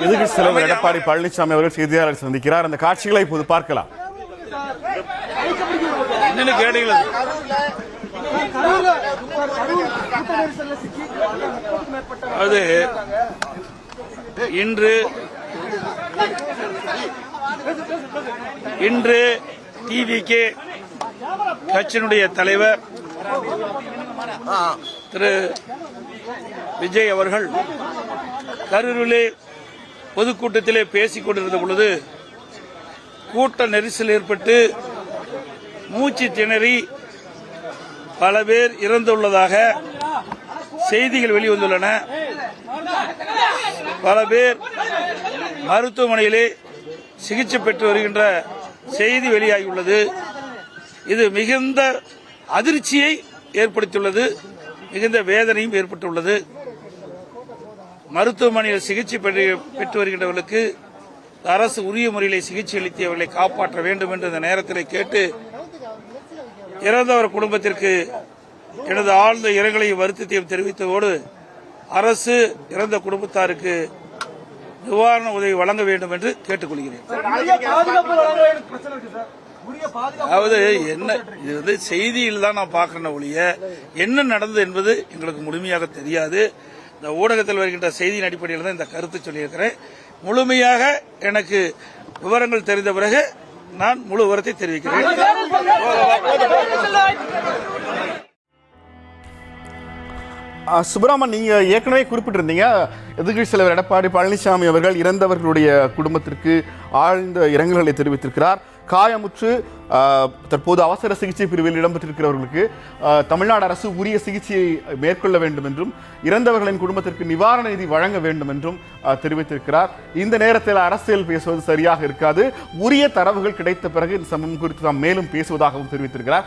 எதிர்க்கட்சி தலைவர் எடப்பாடி பழனிசாமி அவர்கள் செய்தியாளர் சந்திக்கிறார். அந்த காட்சிகளை இப்போது பார்க்கலாம். அது இன்று டிவிகே கட்சியினுடைய தலைவர் திரு விஜய் அவர்கள் கரூரிலே பொதுக்கூட்டத்திலே பேசிக் கொண்டிருந்த பொழுது கூட்ட நெரிசல் ஏற்பட்டு மூச்சு திணறி பல பேர் இறந்துள்ளதாக செய்திகள் வெளிவந்துள்ளன. பல பேர் மருத்துவமனையிலே சிகிச்சை பெற்று வருகின்ற செய்தி வெளியாகியுள்ளது. இது மிகுந்த அதிர்ச்சியை ஏற்படுத்தியுள்ளது, மிகுந்த வேதனையும் ஏற்பட்டுள்ளது. மருத்துவமனையில் சிகிச்சை பெற்று வருகின்றவர்களுக்கு அரசு உரிய முறையில் சிகிச்சை அளித்து அவர்களை காப்பாற்ற வேண்டும் என்று இந்த நேரத்தில் கேட்டு இறந்தவர் குடும்பத்திற்கு எனது ஆழ்ந்த இரங்கலையும் வருத்தத்தையும் தெரிவித்ததோடு அரசு இறந்த குடும்பத்தாருக்கு நிவாரண உதவி வழங்க வேண்டும் என்று கேட்டுக்கொள்கிறேன். அதாவது என்ன இது வந்து செய்தியில் தான் நான் பார்க்கிறேன் ஒழிய என்ன நடந்தது என்பது எங்களுக்கு முழுமையாக தெரியாது. இந்த ஊடகத்தில் வருகின்ற செய்தியின் அடிப்படையில் தான் இந்த கருத்து சொல்லியிருக்கிறேன். முழுமையாக எனக்கு விவரங்கள் தெரிந்த பிறகு நான் முழு விவரத்தை தெரிவிக்கிறேன். சுப்பிரமணியன், நீங்க ஏற்கனவே குறிப்பிட்டிருந்தீங்க எதிர்க்கட்சி தலைவர் எடப்பாடி பழனிசாமி அவர்கள் இறந்தவர்களுடைய குடும்பத்திற்கு ஆழ்ந்த இரங்கல்களை தெரிவித்திருக்கிறார். காயமுற்று தற்போது அவசர சிகிச்சை பிரிவில் இடம்பெற்றிருக்கிறவர்களுக்கு தமிழ்நாடு அரசு உரிய சிகிச்சையை மேற்கொள்ள வேண்டும் என்றும் இறந்தவர்களின் குடும்பத்திற்கு நிவாரண நிதி வழங்க வேண்டும் என்றும் தெரிவித்திருக்கிறார். இந்த நேரத்தில் அரசியல் பேசுவது சரியாக இருக்காது, உரிய தரவுகள் கிடைத்த பிறகு இந்த சம்பவம் குறித்து நாம் மேலும் பேசுவதாகவும் தெரிவித்திருக்கிறார்.